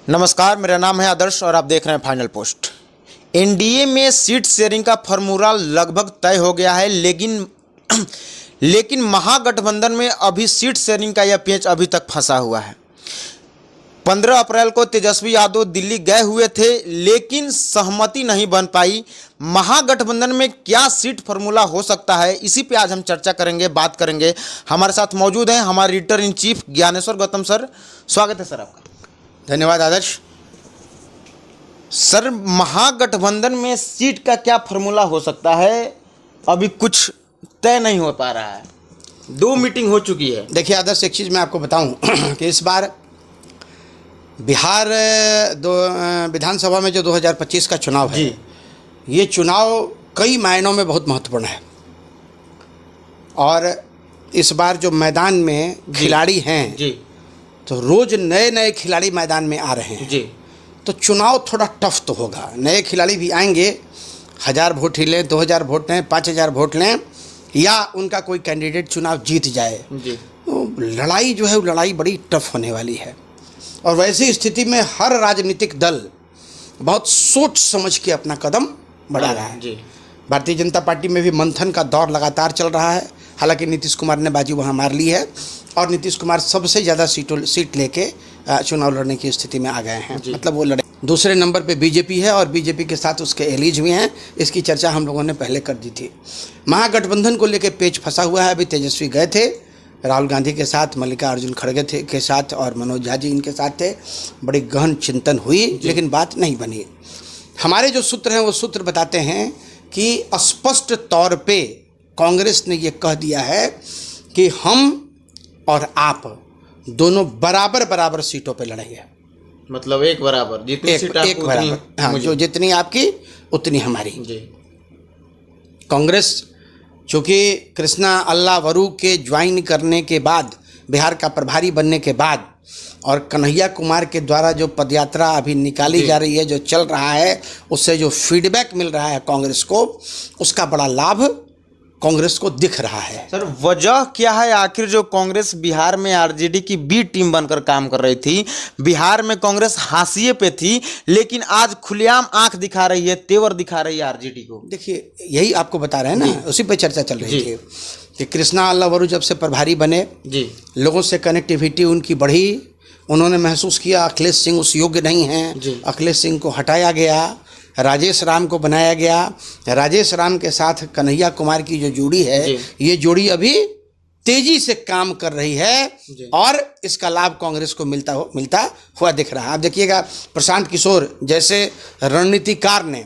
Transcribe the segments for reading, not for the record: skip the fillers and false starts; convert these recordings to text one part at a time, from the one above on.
नमस्कार, मेरा नाम है आदर्श और आप देख रहे हैं फाइनल पोस्ट। एनडीए में सीट शेयरिंग का फॉर्मूला लगभग तय हो गया है, लेकिन महागठबंधन में अभी सीट शेयरिंग का यह पेच अभी तक फंसा हुआ है। 15 अप्रैल को तेजस्वी यादव दिल्ली गए हुए थे, लेकिन सहमति नहीं बन पाई। महागठबंधन में क्या सीट फार्मूला हो सकता है, इसी पे आज हम चर्चा करेंगे, बात करेंगे। हमारे साथ मौजूद हैं हमारे editor in chief Dnyaneshwar Gautam sir. स्वागत है सर आपका। धन्यवाद आदर्श। सर, महागठबंधन में सीट का क्या फार्मूला हो सकता है, अभी कुछ तय नहीं हो पा रहा है। 2 मीटिंग हो चुकी है। देखिए आदर्श, एक चीज़ मैं आपको बताऊं कि इस बार बिहार विधानसभा में जो 2025 का चुनाव है, ये चुनाव कई मायनों में बहुत महत्वपूर्ण है। और इस बार जो मैदान में खिलाड़ी हैं जी, तो रोज़ नए नए खिलाड़ी मैदान में आ रहे हैं जी, तो चुनाव थोड़ा टफ तो होगा। नए खिलाड़ी भी आएंगे, 1000 वोट ही लें, 2000 वोट लें, 5000 वोट लें, या उनका कोई कैंडिडेट चुनाव जीत जाए जी, तो लड़ाई जो है वो लड़ाई बड़ी टफ होने वाली है। और वैसी स्थिति में हर राजनीतिक दल बहुत सोच समझ के अपना कदम बढ़ा रहा है जी। भारतीय जनता पार्टी में भी मंथन का दौर लगातार चल रहा है। हालांकि नीतीश कुमार ने बाजी वहाँ मार ली है और नीतीश कुमार सबसे ज़्यादा सीट लेके चुनाव लड़ने की स्थिति में आ गए हैं, मतलब वो लड़े। दूसरे नंबर पे बीजेपी है और बीजेपी के साथ उसके एलीज भी हैं। इसकी चर्चा हम लोगों ने पहले कर दी थी। महागठबंधन को लेकर पेच फंसा हुआ है। अभी तेजस्वी गए थे राहुल गांधी के साथ, मल्लिकार्जुन खड़गे के साथ और मनोज झा जी इनके साथ थे। बड़ी गहन चिंतन हुई, लेकिन बात नहीं बनी। हमारे जो सूत्र हैं वो सूत्र बताते हैं कि स्पष्ट तौर पे कांग्रेस ने ये कह दिया है कि हम और आप दोनों बराबर बराबर सीटों पे लड़ेंगे। मतलब एक बराबर, जितनी सीट आपको एक बराबर, हाँ, जो जितनी आपकी उतनी हमारी जी। कांग्रेस चूँकि कृष्णा अल्लाह वरू के ज्वाइन करने के बाद, बिहार का प्रभारी बनने के बाद, और कन्हैया कुमार के द्वारा जो पदयात्रा अभी निकाली जा रही है, जो चल रहा है, उससे जो फीडबैक मिल रहा है कांग्रेस को, उसका बड़ा लाभ कांग्रेस को दिख रहा है। सर, वजह क्या है आखिर जो कांग्रेस बिहार में आरजेडी की बी टीम बनकर काम कर रही थी? बिहार में कांग्रेस हाशिए पे थी, लेकिन आज खुलेआम आंख दिखा रही है, तेवर दिखा रही है आरजेडी को। देखिए, यही आपको बता रहे हैं ना, उसी पे चर्चा चल रही थी कि कृष्णा अल्लाह वरू जब से प्रभारी बने जी, लोगों से कनेक्टिविटी उनकी बढ़ी। उन्होंने महसूस किया अखिलेश सिंह उस योग्य नहीं हैं, अखिलेश सिंह को हटाया गया, राजेश राम को बनाया गया। राजेश राम के साथ कन्हैया कुमार की जो जोड़ी है, ये जोड़ी अभी तेजी से काम कर रही है और इसका लाभ कांग्रेस को मिलता हुआ दिख रहा है। आप देखिएगा, प्रशांत किशोर जैसे रणनीतिकार ने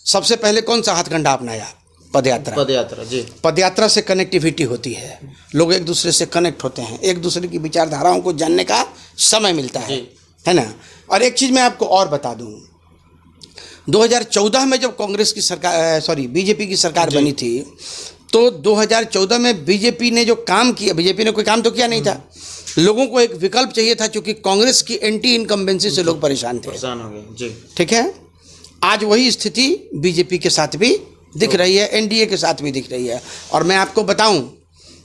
सबसे पहले कौन सा हथकंडा अपनाया? पदयात्रा जी। पदयात्रा से कनेक्टिविटी होती है, लोग एक दूसरे से कनेक्ट होते हैं, एक दूसरे की विचारधाराओं को जानने का समय मिलता है ना। और एक चीज़ मैं आपको और बता दूं, 2014 में जब कांग्रेस की सरकार, बीजेपी की सरकार बनी थी, तो 2014 में बीजेपी ने जो काम किया, बीजेपी ने कोई काम तो किया नहीं था। लोगों को एक विकल्प चाहिए था, क्योंकि कांग्रेस की एंटी इनकम्बेंसी से लोग परेशान थे, परेशान हो गए जी। ठीक है, आज वही स्थिति बीजेपी के साथ भी दिख रही है, एनडीए के साथ भी दिख रही है। और मैं आपको बताऊं,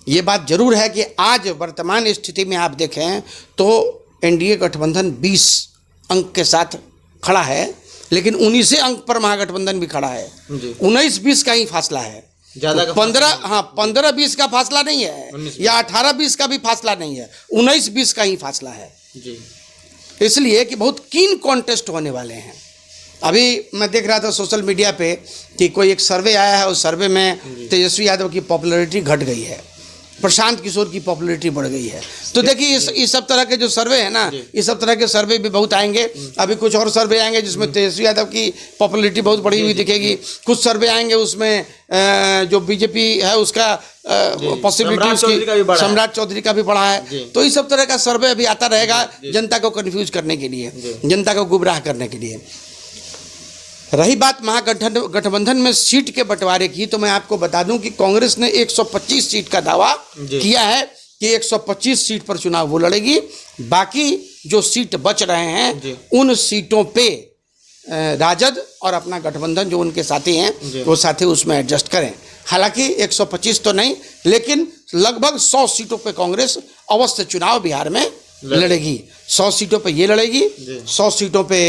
ये बात जरूर है कि आज वर्तमान स्थिति में आप देखें तो एनडीए गठबंधन 20 अंक के साथ खड़ा है, लेकिन 19 अंक पर महागठबंधन भी खड़ा है। 19-20 का ही फासला है, ज़्यादा तो 15-20 का फासला नहीं है, या 18-20 का भी फासला नहीं है, 19-20 का ही फासला है जी। इसलिए कि बहुत कीन कॉन्टेस्ट होने वाले हैं। अभी मैं देख रहा था सोशल मीडिया पे कि कोई एक सर्वे आया है, उस सर्वे में तेजस्वी यादव की पॉपुलैरिटी घट गई है, प्रशांत किशोर की पॉपुलैरिटी बढ़ गई है। तो देखिए, इस सब तरह के जो सर्वे है ना, इस सब तरह के सर्वे भी बहुत आएंगे। अभी कुछ और सर्वे आएंगे जिसमें तेजस्वी यादव की पॉपुलैरिटी बहुत बढ़ी हुई दिखेगी। कुछ सर्वे आएंगे उसमें जो बीजेपी है उसका पॉसिबिलिटी, उसकी सम्राट चौधरी का भी बढ़ा है। तो इस सब तरह का सर्वे अभी आता रहेगा, जनता को कन्फ्यूज करने के लिए, जनता को गुमराह करने के लिए। रही बात महागठबंधन में सीट के बंटवारे की, तो मैं आपको बता दूं कि कांग्रेस ने 125 सीट का दावा किया है कि 125 सीट पर चुनाव वो लड़ेगी। बाकी जो सीट बच रहे हैं, उन सीटों पे राजद और अपना गठबंधन जो उनके साथी हैं, वो साथी उसमें एडजस्ट करें। हालांकि 125 तो नहीं, लेकिन लगभग 100 सीटों पे कांग्रेस अवश्य चुनाव बिहार में लड़ेगी। 100 सीटों पे ये लड़ेगी, 100 सीटों पे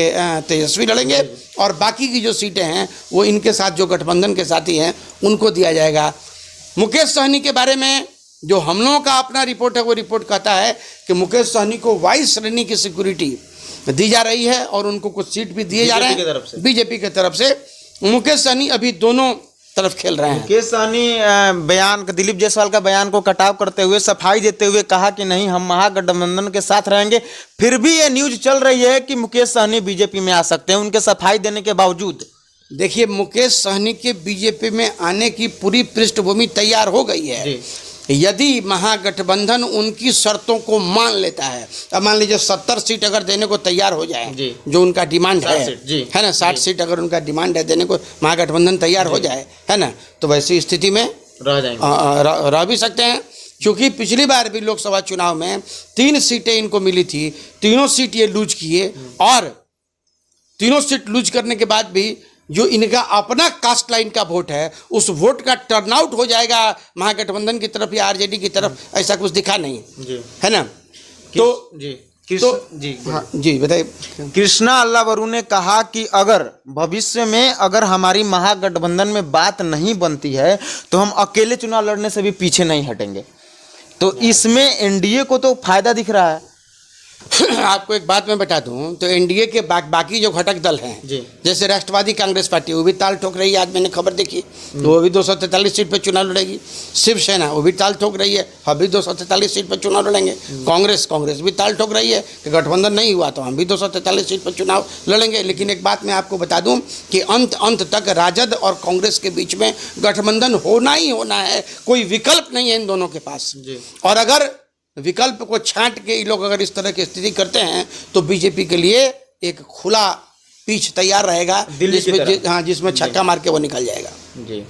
तेजस्वी लड़ेंगे, और बाकी की जो सीटें हैं वो इनके साथ जो गठबंधन के साथी हैं उनको दिया जाएगा। मुकेश सहनी के बारे में जो हम लोगों का अपना रिपोर्ट है, वो रिपोर्ट कहता है कि मुकेश सहनी को वाइस श्रेणी की सिक्योरिटी दी जा रही है और उनको कुछ सीट भी दिए जा रहे हैं बीजेपी की तरफ से। मुकेश सहनी अभी दोनों तरफ खेल रहे हैं। मुकेश सहनी बयान, दिलीप जायसवाल का बयान को कटाव करते हुए, सफाई देते हुए कहा कि नहीं, हम महागठबंधन के साथ रहेंगे। फिर भी ये न्यूज चल रही है कि मुकेश सहनी बीजेपी में आ सकते हैं उनके सफाई देने के बावजूद। देखिए, मुकेश सहनी के बीजेपी में आने की पूरी पृष्ठभूमि तैयार हो गई है यदि महागठबंधन उनकी शर्तों को मान लेता है। अब मान लीजिए 70 सीट अगर देने को तैयार हो जाए, जो उनका डिमांड है ना, 60 सीट अगर उनका डिमांड है देने को, महागठबंधन तैयार हो जाए, है ना, तो वैसी स्थिति में रह भी सकते हैं। क्योंकि पिछली बार भी लोकसभा चुनाव में 3 सीटें इनको मिली थी, तीनों सीट ये लूज किए, और तीनों सीट लूज करने के बाद भी जो इनका अपना कास्ट लाइन का वोट है, उस वोट का टर्नआउट हो जाएगा महागठबंधन की तरफ या आरजेडी की तरफ, ऐसा कुछ दिखा नहीं, है ना। जी बताइए। कृष्णा अल्लावरू ने कहा कि अगर भविष्य में अगर हमारी महागठबंधन में बात नहीं बनती है तो हम अकेले चुनाव लड़ने से भी पीछे नहीं हटेंगे। तो इसमें एनडीए को तो फायदा दिख रहा है। आपको एक बात मैं बता दूं तो एनडीए के बाकी जो घटक दल हैं, जैसे राष्ट्रवादी कांग्रेस पार्टी, वो भी ताल ठोक रही है। आज मैंने खबर देखी, तो वो भी 243 सीट पर चुनाव लड़ेगी। शिवसेना वो भी ताल ठोक रही है, हम भी 243 सीट पर चुनाव लड़ेंगे। कांग्रेस भी ताल ठोक रही है कि गठबंधन नहीं हुआ तो हम भी 243 सीट पर चुनाव लड़ेंगे। लेकिन एक बात मैं आपको बता दूं कि अंत तक राजद और कांग्रेस के बीच में गठबंधन होना ही होना है, कोई विकल्प नहीं है इन दोनों के पास। और अगर विकल्प को छांट के ये लोग अगर इस तरह की स्थिति करते हैं तो बीजेपी के लिए एक खुला पिच तैयार रहेगा, जिसमें छक्का मार के वो निकल जाएगा। जी,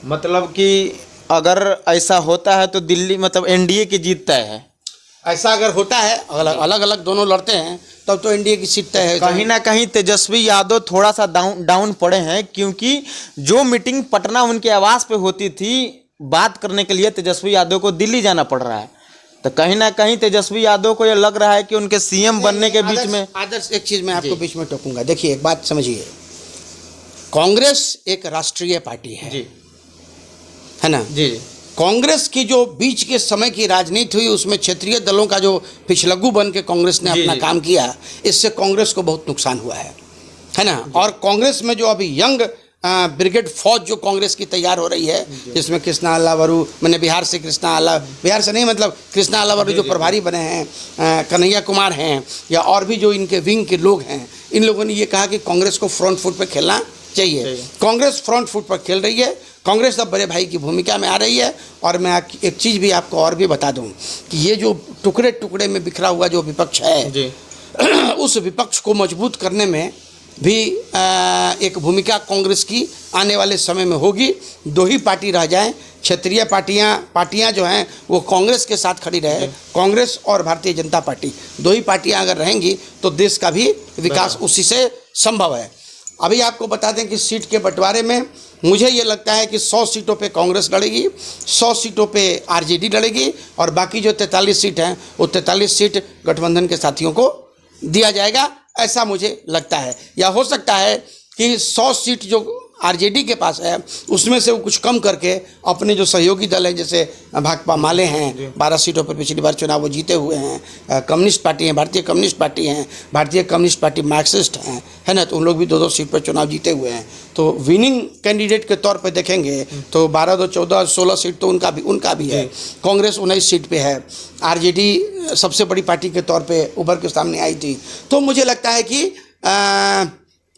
मतलब कि अगर ऐसा होता है तो दिल्ली, मतलब एनडीए की जीत तय है। ऐसा अगर होता है, अलग अलग दोनों लड़ते हैं, तब तो एनडीए की सीट तय है। कहीं ना कहीं तेजस्वी यादव थोड़ा सा डाउन पड़े हैं, क्योंकि जो मीटिंग पटना उनके आवास पे होती थी बात करने के लिए, तेजस्वी यादव को दिल्ली जाना पड़ रहा है। तो कहीं ना कहीं तेजस्वी यादव को ये लग रहा है कि उनके सीएम बनने के बीच में आदर्श, एक चीज मैं आपको बीच में टोकूंगा। देखिए, एक बात समझिए, कांग्रेस एक राष्ट्रीय पार्टी है ना। कांग्रेस की जो बीच के समय की राजनीति हुई, उसमें क्षेत्रीय दलों का जो पिछलग्गू बन के कांग्रेस ने अपना काम किया, इससे कांग्रेस को बहुत नुकसान हुआ है ना। और कांग्रेस में जो अभी यंग ब्रिगेड फौज जो कांग्रेस की तैयार हो रही है, जिसमें कृष्णा अल्लावरू, मैंने बिहार से नहीं, मतलब कृष्णा अल्लावरू जो प्रभारी बने हैं, कन्हैया कुमार हैं, या और भी जो इनके विंग के लोग हैं, इन लोगों ने ये कहा कि कांग्रेस को फ्रंट फुट पर खेलना चाहिए। कांग्रेस फ्रंट फुट पर खेल रही है, कांग्रेस अब बड़े भाई की भूमिका में आ रही है। और मैं एक चीज़ भी आपको और भी बता दूं कि ये जो टुकड़े टुकड़े में बिखरा हुआ जो विपक्ष है, उस विपक्ष को मजबूत करने में भी एक भूमिका कांग्रेस की आने वाले समय में होगी। 2 ही पार्टी रह जाएं, क्षेत्रीय पार्टियां जो हैं वो कांग्रेस के साथ खड़ी रहे, कांग्रेस और भारतीय जनता पार्टी, 2 ही पार्टियां अगर रहेंगी तो देश का भी विकास उसी से संभव है। अभी आपको बता दें कि सीट के बंटवारे में मुझे ये लगता है कि 100 सीटों पे कांग्रेस लड़ेगी, 100 सीटों पे आरजेडी लड़ेगी, और बाकी जो 43 सीट हैं वो 43 सीट गठबंधन के साथियों को दिया जाएगा, ऐसा मुझे लगता है। या हो सकता है कि 100 सीट जो आरजेडी के पास है उसमें से वो कुछ कम करके अपने जो सहयोगी दल हैं, जैसे भाकपा माले हैं, 12 सीटों पर पिछली बार चुनाव वो जीते हुए हैं, कम्युनिस्ट पार्टी हैं, भारतीय कम्युनिस्ट पार्टी हैं, भारतीय कम्युनिस्ट पार्टी मार्क्सिस्ट हैं, है ना, तो उन लोग भी 2-2 सीट पर चुनाव जीते हुए हैं। तो विनिंग कैंडिडेट के तौर पर देखेंगे तो 12, 2, 14, 16 सीट तो उनका भी है। कांग्रेस 19 सीट पे है, आरजेडी सबसे बड़ी पार्टी के तौर पर उभर के सामने आई थी। तो मुझे लगता है कि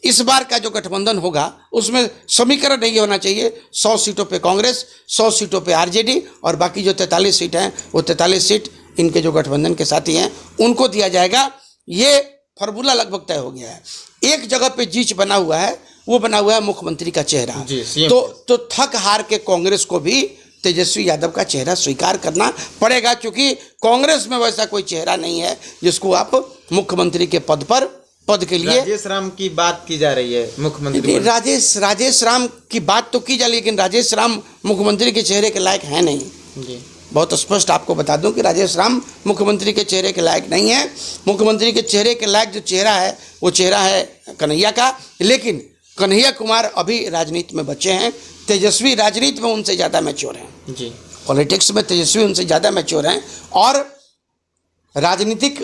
इस बार का जो गठबंधन होगा उसमें समीकरण नहीं होना चाहिए 100 सीटों पे कांग्रेस, 100 सीटों पे आरजेडी, और बाकी जो 43 सीट हैं वो 43 सीट इनके जो गठबंधन के साथी हैं उनको दिया जाएगा। ये फार्मूला लगभग तय हो गया है। एक जगह पे जीच बना हुआ है, वो बना हुआ है मुख्यमंत्री का चेहरा। तो थक हार के कांग्रेस को भी तेजस्वी यादव का चेहरा स्वीकार करना पड़ेगा, क्योंकि कांग्रेस में वैसा कोई चेहरा नहीं है जिसको आप मुख्यमंत्री के पद के लिए। राजेश राम की बात की जा रही है मुख्यमंत्री। राजेश राम की बात तो की जा, लेकिन राजेश राम मुख्यमंत्री के चेहरे के लायक है नहीं। बहुत स्पष्ट आपको बता दूं कि राजेश राम मुख्यमंत्री के चेहरे के लायक नहीं है। मुख्यमंत्री के चेहरे के लायक जो चेहरा है वो चेहरा है कन्हैया का, लेकिन कन्हैया कुमार अभी राजनीति में बचे हैं। तेजस्वी राजनीति में उनसे ज़्यादा मैच्योर हैं जी। पॉलिटिक्स में तेजस्वी उनसे ज़्यादा मैच्योर हैं। और राजनीतिक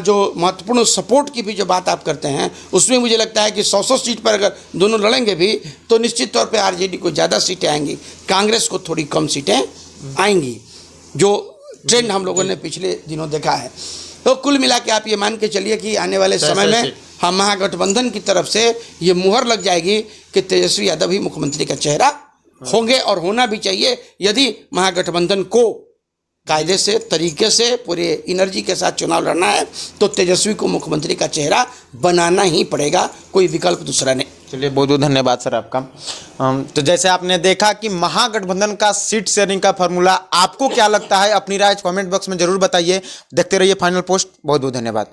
जो महत्वपूर्ण सपोर्ट की भी जो बात आप करते हैं उसमें मुझे लगता है कि 100 सीट पर अगर दोनों लड़ेंगे भी तो निश्चित तौर पे आरजेडी को ज़्यादा सीटें आएंगी, कांग्रेस को थोड़ी कम सीटें आएंगी, जो ट्रेंड हम लोगों ने पिछले दिनों देखा है। तो कुल मिला के आप ये मान के चलिए कि आने वाले समय में हम महागठबंधन की तरफ से ये मुहर लग जाएगी कि तेजस्वी यादव ही मुख्यमंत्री का चेहरा होंगे, और होना भी चाहिए। यदि महागठबंधन को कायदे से, तरीके से, पूरे एनर्जी के साथ चुनाव लड़ना है तो तेजस्वी को मुख्यमंत्री का चेहरा बनाना ही पड़ेगा, कोई विकल्प दूसरा नहीं। चलिए, बहुत बहुत धन्यवाद सर आपका। तो जैसे आपने देखा कि महागठबंधन का सीट शेयरिंग का फॉर्मूला आपको क्या लगता है, अपनी राय कमेंट बॉक्स में जरूर बताइए। देखते रहिए फाइनल पोस्ट। बहुत बहुत धन्यवाद।